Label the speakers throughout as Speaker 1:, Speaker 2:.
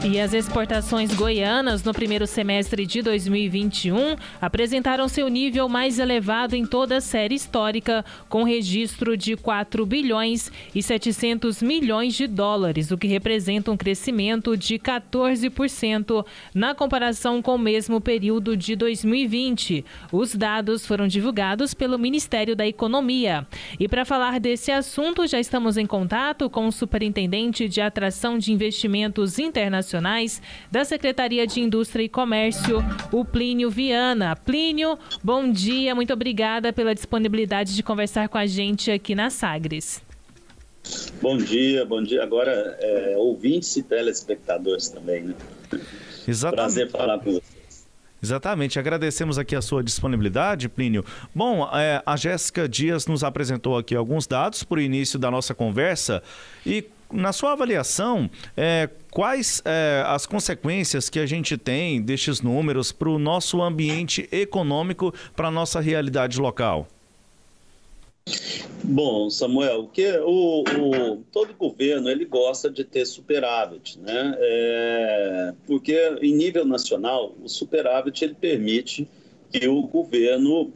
Speaker 1: E as exportações goianas no primeiro semestre de 2021 apresentaram seu nível mais elevado em toda a série histórica, com registro de 4 bilhões e 700 milhões de dólares, o que representa um crescimento de 14% na comparação com o mesmo período de 2020. Os dados foram divulgados pelo Ministério da Economia. E para falar desse assunto, já estamos em contato com o superintendente de atração de investimentos internacionais da Secretaria de Indústria e Comércio, o Plínio Viana. Plínio, bom dia, muito obrigada pela disponibilidade de conversar com a gente aqui na Sagres.
Speaker 2: Bom dia. Agora, ouvintes e telespectadores também, né?
Speaker 3: Exatamente.
Speaker 2: Prazer falar com vocês.
Speaker 3: Exatamente, agradecemos aqui a sua disponibilidade, Plínio. Bom, a Jéssica Dias nos apresentou aqui alguns dados para o início da nossa conversa e, na sua avaliação, quais as consequências que a gente tem destes números para o nosso ambiente econômico, para a nossa realidade local?
Speaker 2: Bom, Samuel, todo governo ele gosta de ter superávit, né? Porque em nível nacional o superávit ele permite que o governo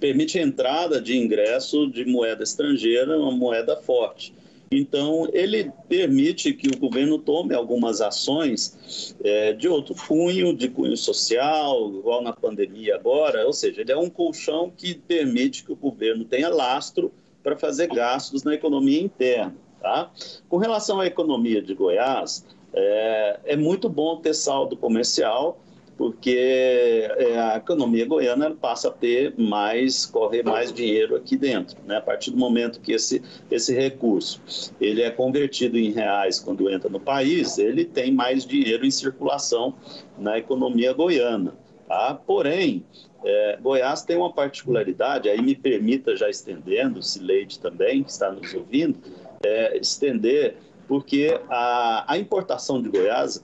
Speaker 2: permite a entrada de ingresso de moeda estrangeira, uma moeda forte. Então, ele permite que o governo tome algumas ações de outro cunho, de cunho social, igual na pandemia agora, ou seja, ele é um colchão que permite que o governo tenha lastro para fazer gastos na economia interna. Tá? Com relação à economia de Goiás, é muito bom ter saldo comercial, porque a economia goiana passa a correr mais dinheiro aqui dentro, né? A partir do momento que esse recurso ele é convertido em reais quando entra no país, ele tem mais dinheiro em circulação na economia goiana. Tá? Porém, Goiás tem uma particularidade, aí me permita já estendendo, Cileide também, que está nos ouvindo, estender, porque a importação de Goiás,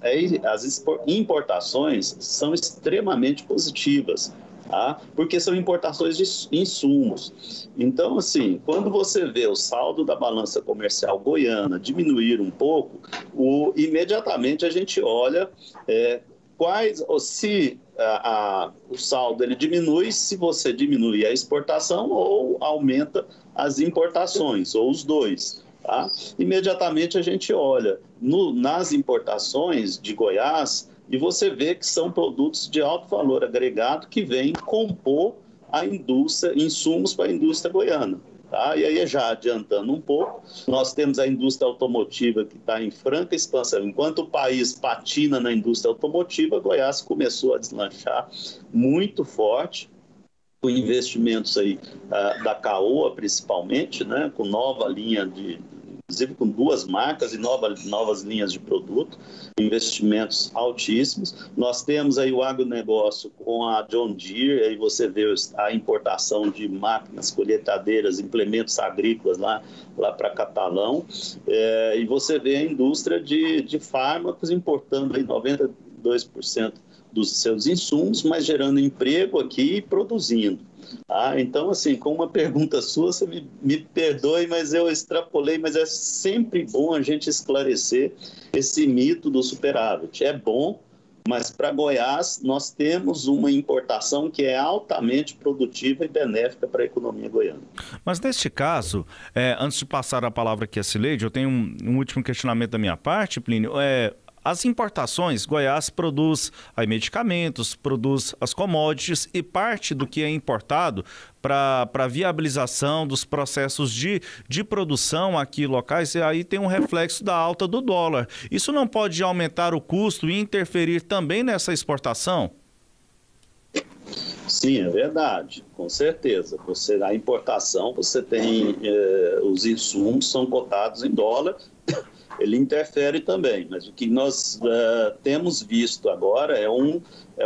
Speaker 2: as importações são extremamente positivas, tá? Porque são importações de insumos. Então, assim, quando você vê o saldo da balança comercial goiana diminuir um pouco, imediatamente a gente olha se o saldo ele diminui, se você diminui a exportação ou aumenta as importações, ou os dois. Tá? Imediatamente a gente olha nas importações de Goiás e você vê que são produtos de alto valor agregado que vêm compor a indústria, insumos para a indústria goiana. Tá? E aí, já adiantando um pouco, nós temos a indústria automotiva que está em franca expansão. Enquanto o país patina na indústria automotiva, Goiás começou a deslanchar muito forte, com investimentos aí da Caoa principalmente, né, com nova linha inclusive com 2 marcas e novas linhas de produto, investimentos altíssimos. Nós temos aí o agronegócio com a John Deere, aí você vê a importação de máquinas colheitadeiras, implementos agrícolas lá para Catalão, e você vê a indústria de fármacos importando aí 92% dos seus insumos, mas gerando emprego aqui e produzindo. Então, assim, com uma pergunta sua, você me perdoe, mas eu extrapolei, mas é sempre bom a gente esclarecer esse mito do superávit. É bom, mas para Goiás nós temos uma importação que é altamente produtiva e benéfica para a economia goiana.
Speaker 3: Mas neste caso, antes de passar a palavra aqui a Cileide, eu tenho um último questionamento da minha parte, Plínio. As importações, Goiás produz aí medicamentos, produz as commodities e parte do que é importado para a viabilização dos processos de produção aqui locais, e aí tem um reflexo da alta do dólar. Isso não pode aumentar o custo e interferir também nessa exportação?
Speaker 2: Sim, é verdade, com certeza. A importação, você tem os insumos são cotados em dólar, ele interfere também, mas o que nós temos visto agora é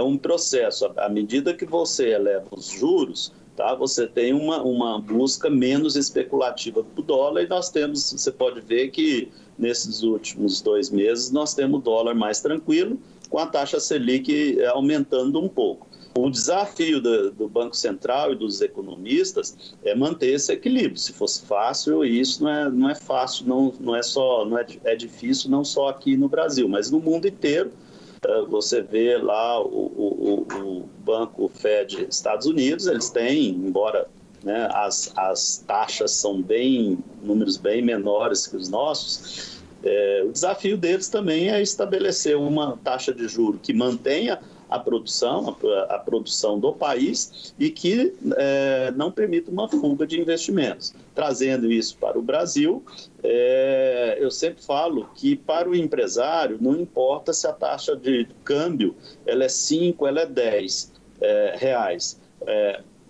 Speaker 2: um processo. À medida que você eleva os juros, tá? Você tem uma busca menos especulativa para o dólar, e nós temos, você pode ver que nesses últimos 2 meses nós temos o dólar mais tranquilo, com a taxa Selic aumentando um pouco. O desafio do Banco Central e dos economistas é manter esse equilíbrio. Se fosse fácil, isso não é fácil, é difícil não só aqui no Brasil, mas no mundo inteiro. Você vê lá o Banco Fed Estados Unidos, eles têm, embora, né, as taxas são números bem menores que os nossos, o desafio deles também é estabelecer uma taxa de juros que mantenha a produção do país e que não permita uma fuga de investimentos. Trazendo isso para o Brasil, eu sempre falo que para o empresário não importa se a taxa de câmbio ela é 5, ela é 10 reais.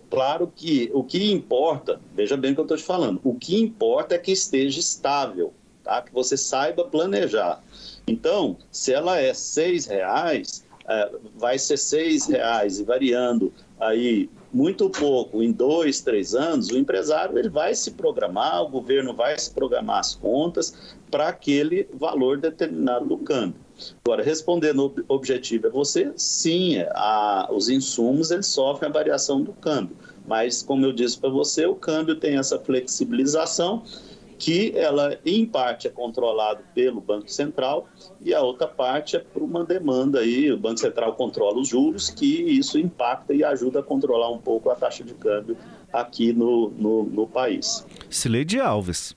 Speaker 2: Claro que o que importa, veja bem o que eu estou te falando, o que importa é que esteja estável, tá? Que você saiba planejar. Então, se ela é 6 reais, vai ser 6 reais e variando aí muito pouco em 2, 3 anos, o empresário ele vai se programar, o governo vai se programar as contas para aquele valor determinado do câmbio. Agora, respondendo objetivo a você, sim, os insumos eles sofrem a variação do câmbio, mas como eu disse para você, o câmbio tem essa flexibilização que ela, em parte, é controlada pelo Banco Central e a outra parte é por uma demanda aí, o Banco Central controla os juros, que isso impacta e ajuda a controlar um pouco a taxa de câmbio aqui no país.
Speaker 3: Cileide Alves.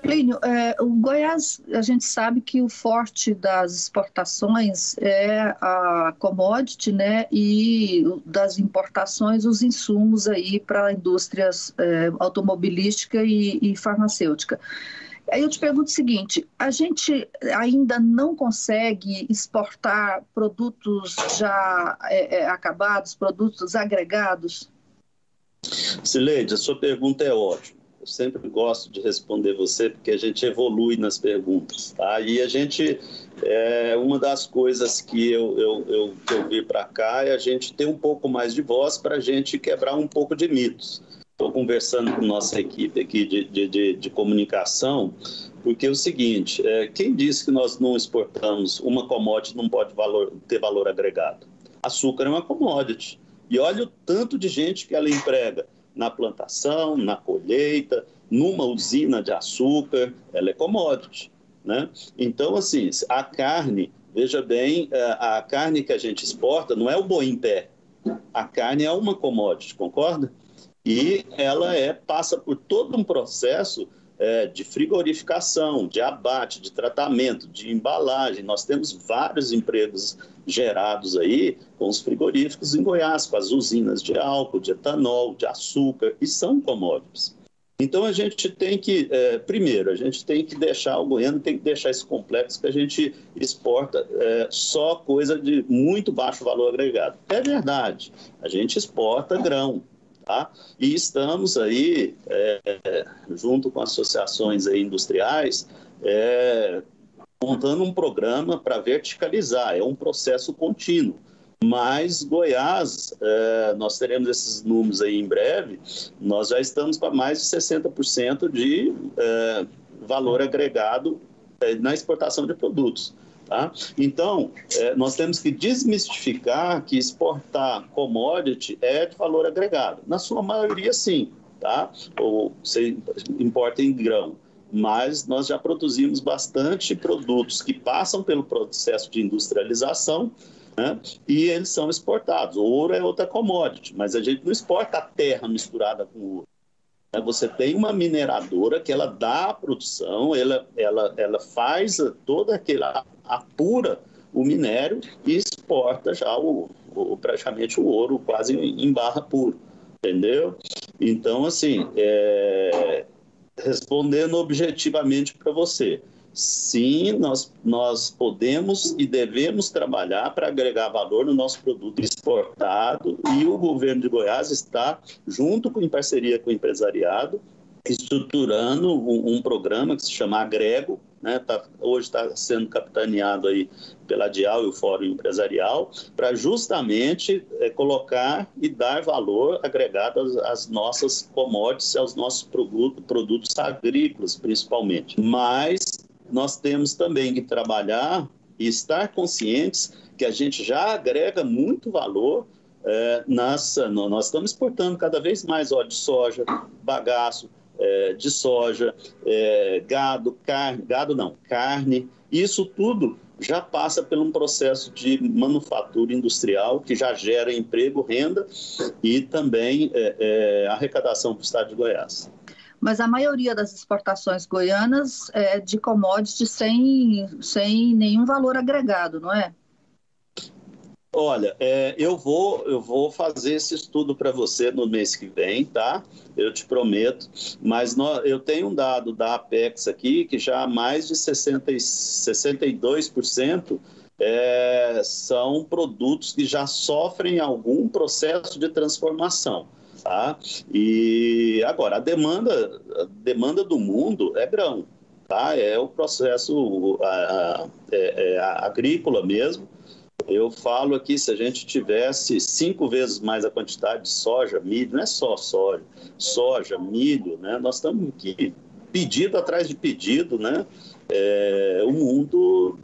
Speaker 4: Plínio, o Goiás, a gente sabe que o forte das exportações é a commodity, né, e das importações, os insumos aí para indústrias automobilística e farmacêutica. Aí eu te pergunto o seguinte, a gente ainda não consegue exportar produtos já acabados, produtos agregados?
Speaker 2: Cileide, a sua pergunta é ótima. Eu sempre gosto de responder você, porque a gente evolui nas perguntas, tá? E a gente, uma das coisas que eu vi para cá é a gente ter um pouco mais de voz para a gente quebrar um pouco de mitos. Estou conversando com nossa equipe aqui de comunicação, porque é o seguinte, quem disse que nós não exportamos uma commodity não pode ter valor agregado? Açúcar é uma commodity. E olha o tanto de gente que ela emprega na plantação, na colheita, numa usina de açúcar, ela é commodity, né? Então, assim, a carne, veja bem, a carne que a gente exporta não é o boi em pé, a carne é uma commodity, concorda? E ela passa por todo um processo de frigorificação, de abate, de tratamento, de embalagem. Nós temos vários empregos gerados aí com os frigoríficos em Goiás, com as usinas de álcool, de etanol, de açúcar, e são commodities. Então a gente tem que, primeiro, a gente tem que deixar, o goiano tem que deixar esse complexo que a gente exporta só coisa de muito baixo valor agregado. É verdade, a gente exporta grão. Tá? E estamos aí, junto com associações aí industriais, montando um programa para verticalizar, é um processo contínuo. Mas Goiás, nós teremos esses números aí em breve, nós já estamos para mais de 60% de valor agregado na exportação de produtos. Tá? Então, nós temos que desmistificar que exportar commodity é de valor agregado. Na sua maioria, sim, tá? Ou você importa em grão. Mas nós já produzimos bastante produtos que passam pelo processo de industrialização, né? E eles são exportados. O ouro é outra commodity, mas a gente não exporta a terra misturada com ouro. Você tem uma mineradora que ela dá a produção, ela faz toda aquela, apura o minério e exporta já praticamente o ouro quase em barra pura, entendeu? Então, assim, respondendo objetivamente para você, sim, nós podemos e devemos trabalhar para agregar valor no nosso produto exportado, e o governo de Goiás está, junto em parceria com o empresariado, estruturando um programa que se chama Agrego, né? Hoje está sendo capitaneado aí pela DIAL e o Fórum Empresarial, para justamente colocar e dar valor agregado às nossas commodities, aos nossos produtos agrícolas, principalmente. Mas nós temos também que trabalhar e estar conscientes que a gente já agrega muito valor. Nós estamos exportando cada vez mais óleo de soja, bagaço de soja, carne. Isso tudo já passa por um processo de manufatura industrial que já gera emprego, renda e também arrecadação para o estado de Goiás.
Speaker 4: Mas a maioria das exportações goianas é de commodities sem nenhum valor agregado, não é?
Speaker 2: Olha, eu vou fazer esse estudo para você no mês que vem, tá? Eu te prometo. Mas eu tenho um dado da Apex aqui que já mais de 62% são produtos que já sofrem algum processo de transformação, tá? E agora, a demanda do mundo é grão, tá? É o processo agrícola mesmo. Eu falo aqui, se a gente tivesse 5 vezes mais a quantidade de soja, milho, não é só soja, milho, né? Nós estamos aqui pedido atrás de pedido, né? O mundo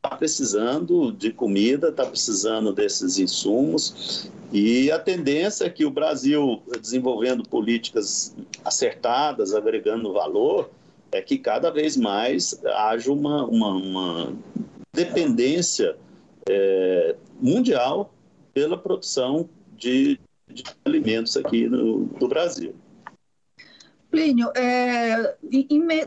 Speaker 2: está precisando de comida, está precisando desses insumos e a tendência é que o Brasil, desenvolvendo políticas acertadas, agregando valor, é que cada vez mais haja uma dependência mundial pela produção de alimentos aqui no Brasil.
Speaker 4: Plínio,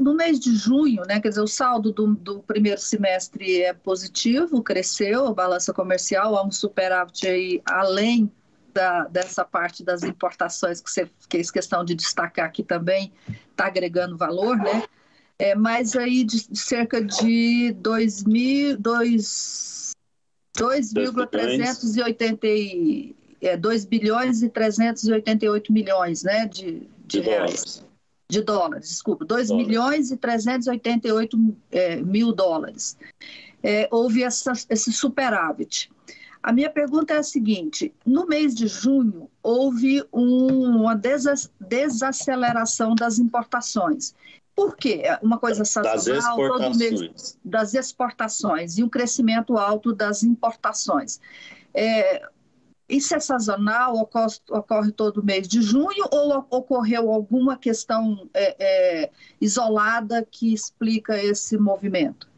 Speaker 4: no mês de junho, né, quer dizer, o saldo do primeiro semestre é positivo, cresceu a balança comercial, há um superávit aí além dessa parte das importações que você fez questão de destacar aqui também, está agregando valor, né? Mas aí de cerca de 2 bilhões e 388 milhões, né, de reais. De dólares, desculpa, 2 milhões e 388 mil dólares. Houve esse superávit. A minha pergunta é a seguinte: no mês de junho houve uma desaceleração das importações. Por quê? Uma coisa sazonal, todo mês das exportações e um crescimento alto das importações. Isso é sazonal, ocorre todo mês de junho ou ocorreu alguma questão isolada que explica esse movimento?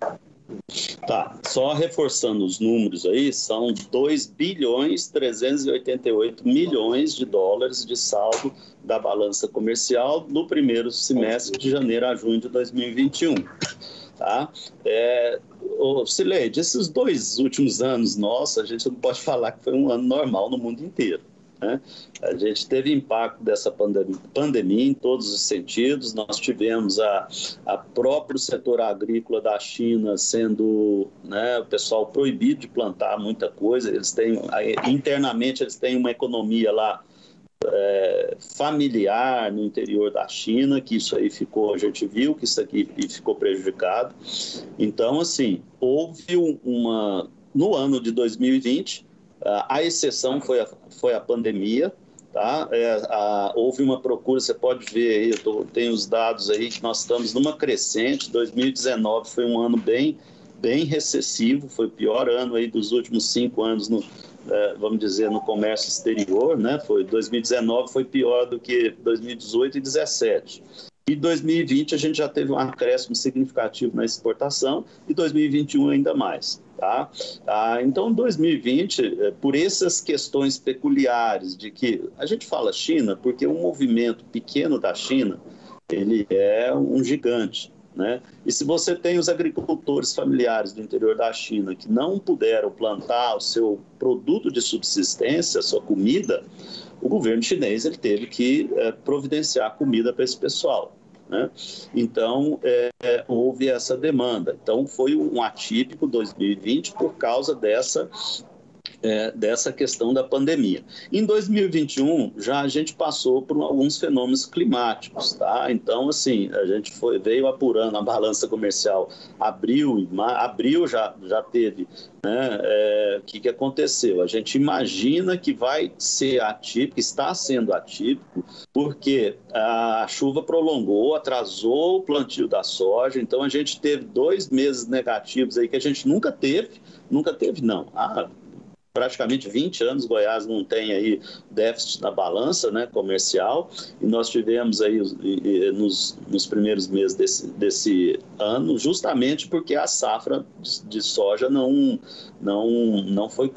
Speaker 2: Tá, só reforçando os números aí, são 2 bilhões 388 milhões de dólares de saldo da balança comercial no primeiro semestre de janeiro a junho de 2021. Tá? Cileide, esses 2 últimos anos nossos, a gente não pode falar que foi um ano normal no mundo inteiro, né? A gente teve impacto dessa pandemia em todos os sentidos. Nós tivemos a próprio setor agrícola da China sendo, né, o pessoal proibido de plantar muita coisa. Internamente eles têm uma economia lá familiar no interior da China, que isso aí a gente viu que isso aqui ficou prejudicado. Então, assim, houve no ano de 2020, a exceção foi a pandemia, tá? Houve uma procura, você pode ver aí, tenho os dados aí, que nós estamos numa crescente. 2019 foi um ano bem recessivo, foi o pior ano aí dos últimos 5 anos vamos dizer, no comércio exterior, né? 2019 foi pior do que 2018 e 2017. E 2020 a gente já teve um acréscimo significativo na exportação e 2021 ainda mais. Tá? Então, 2020, por essas questões peculiares de que a gente fala China, porque um movimento pequeno da China, ele é um gigante, né? E se você tem os agricultores familiares do interior da China que não puderam plantar o seu produto de subsistência, a sua comida, o governo chinês ele teve que providenciar comida para esse pessoal, né? Então, houve essa demanda. Então, foi um atípico 2020 por causa dessa dessa questão da pandemia. Em 2021, já a gente passou por alguns fenômenos climáticos, tá? Então, assim, a gente veio apurando a balança comercial abril já teve, né? O que aconteceu? A gente imagina que vai ser atípico, está sendo atípico, porque a chuva prolongou, atrasou o plantio da soja, então a gente teve 2 meses negativos aí que a gente nunca teve não, praticamente 20 anos, Goiás não tem aí déficit na balança, né, comercial, e nós tivemos aí nos primeiros meses desse ano, justamente porque a safra de soja não foi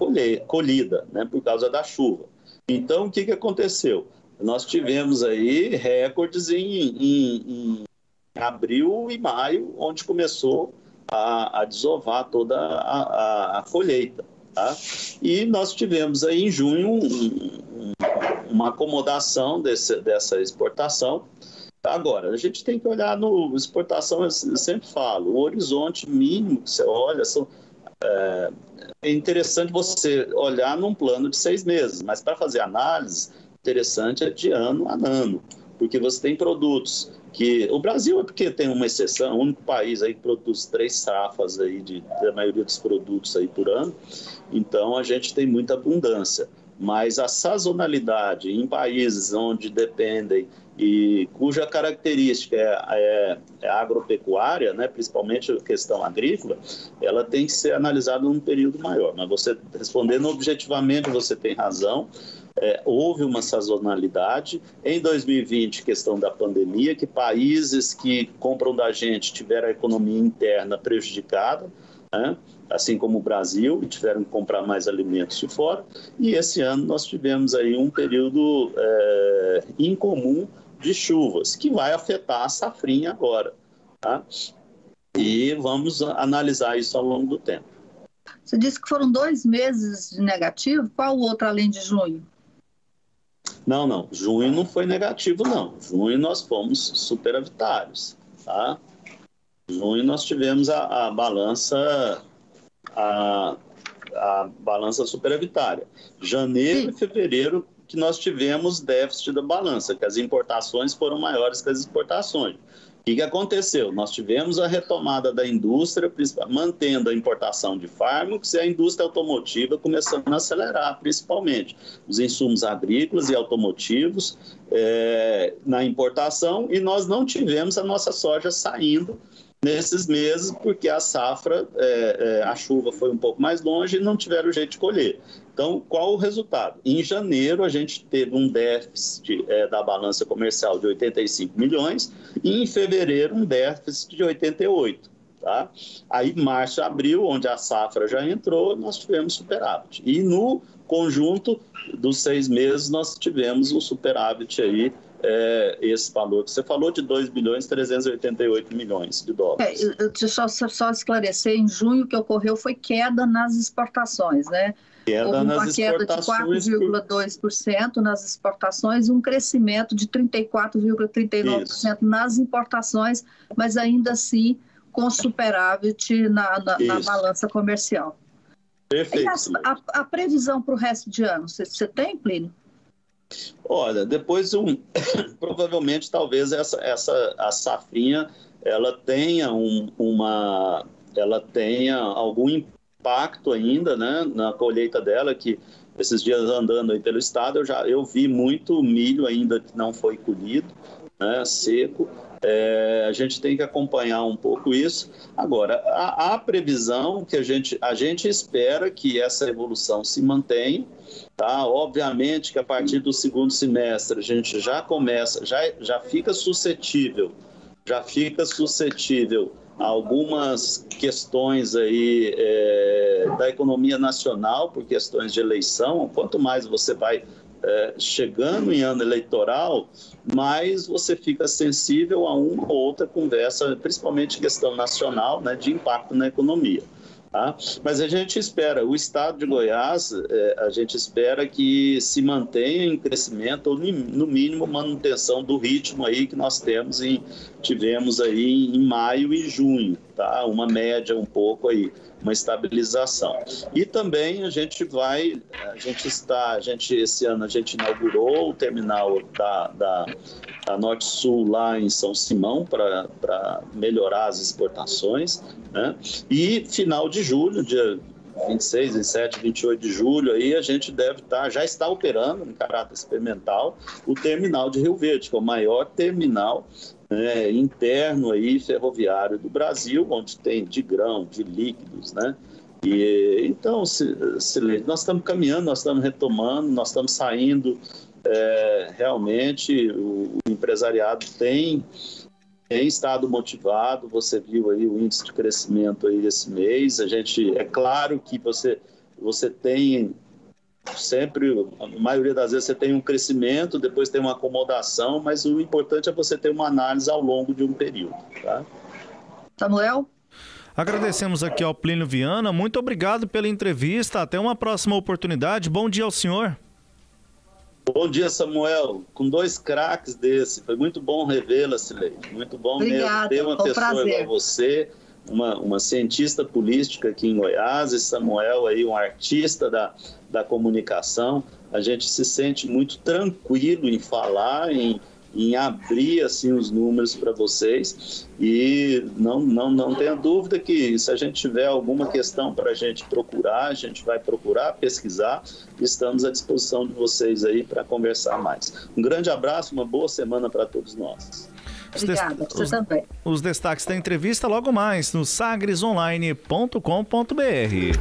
Speaker 2: colhida, né, por causa da chuva. Então, o que aconteceu? Nós tivemos aí recordes em abril e maio, onde começou a desovar toda a colheita. Tá? E nós tivemos aí em junho uma acomodação dessa exportação. Agora, a gente tem que olhar no exportação, eu sempre falo, o horizonte mínimo que você olha, é interessante você olhar num plano de 6 meses, mas para fazer análise, interessante é de ano a ano, porque você tem produtos que... O Brasil é porque tem uma exceção, o único país aí que produz 3 safras aí da maioria dos produtos aí por ano, então a gente tem muita abundância. Mas a sazonalidade em países onde dependem e cuja característica é agropecuária, né, principalmente a questão agrícola, ela tem que ser analisada num período maior. Mas você, respondendo objetivamente, você tem razão. Houve uma sazonalidade. Em 2020, questão da pandemia, que países que compram da gente tiveram a economia interna prejudicada, né? Assim como o Brasil, e tiveram que comprar mais alimentos de fora. E esse ano nós tivemos aí um período incomum de chuvas, que vai afetar a safrinha agora. Tá? E vamos analisar isso ao longo do tempo.
Speaker 4: Você disse que foram 2 meses de negativo. Qual o outro além de junho?
Speaker 2: Não. Junho não foi negativo, não. Junho nós fomos superavitários. Tá? Junho nós tivemos a balança superavitária. Janeiro e fevereiro que nós tivemos déficit da balança, que as importações foram maiores que as exportações. O que aconteceu? Nós tivemos a retomada da indústria, mantendo a importação de fármacos, e a indústria automotiva começando a acelerar, principalmente os insumos agrícolas e automotivos na importação, e nós não tivemos a nossa soja saindo nesses meses, porque a safra, a chuva foi um pouco mais longe e não tiveram jeito de colher. Então, qual o resultado? Em janeiro, a gente teve um déficit da balança comercial de 85 milhões e em fevereiro um déficit de 88. Tá? Aí, março e abril, onde a safra já entrou, nós tivemos superávit. E no conjunto dos 6 meses, nós tivemos um superávit aí, esse valor que você falou, de 2 bilhões 388 milhões de dólares.
Speaker 4: Deixa eu só esclarecer, em junho o que ocorreu foi queda nas exportações, né? Houve uma queda de 4,2% nas exportações e um crescimento de 34,39% nas importações, mas ainda assim com superávit na balança comercial.
Speaker 2: Perfeito.
Speaker 4: E a previsão para o resto de ano, você tem, Plínio?
Speaker 2: Olha, depois provavelmente talvez a safrinha ela tenha algum impacto ainda, né, na colheita dela, que esses dias andando aí pelo estado eu vi muito milho ainda que não foi colhido, né, seco. A gente tem que acompanhar um pouco isso. Agora, a previsão que a gente espera que essa evolução se mantenha, tá? Obviamente que a partir do segundo semestre a gente já fica suscetível a algumas questões aí da economia nacional, por questões de eleição. Quanto mais você vai chegando em ano eleitoral, mais você fica sensível a uma ou outra conversa, principalmente questão nacional, né, de impacto na economia. Tá? Mas a gente espera, o estado de Goiás, a gente espera que se mantenha em crescimento, ou no mínimo manutenção do ritmo aí que nós tivemos aí em maio e junho, tá? Uma média um pouco aí, uma estabilização. E também esse ano a gente inaugurou o terminal da Norte-Sul lá em São Simão para melhorar as exportações, né? E final de julho, dia 26, 27, 28 de julho, aí a gente já está operando em caráter experimental o terminal de Rio Verde, que é o maior terminal interno aí ferroviário do Brasil, onde tem de grão, de líquidos, né? E então, nós estamos caminhando, nós estamos retomando, nós estamos saindo. Realmente o empresariado tem estado motivado. Você viu aí o índice de crescimento aí esse mês. É claro que você tem sempre, a maioria das vezes você tem um crescimento, depois tem uma acomodação, mas o importante é você ter uma análise ao longo de um período, tá?
Speaker 4: Samuel?
Speaker 3: Agradecemos aqui ao Plínio Viana, muito obrigado pela entrevista, até uma próxima oportunidade, bom dia ao senhor.
Speaker 2: Bom dia, Samuel, com 2 craques desse, foi muito bom revê-la, Cileide, muito bom mesmo ter uma pessoa igual você, uma cientista política aqui em Goiás, e Samuel aí, um artista da comunicação. A gente se sente muito tranquilo em falar, em abrir assim os números para vocês, e não tenha dúvida que se a gente tiver alguma questão para a gente procurar, a gente vai procurar, pesquisar, estamos à disposição de vocês aí para conversar mais. Um grande abraço, uma boa semana para todos nós.
Speaker 4: Obrigada, você também.
Speaker 3: Os destaques da entrevista logo mais no sagresonline.com.br.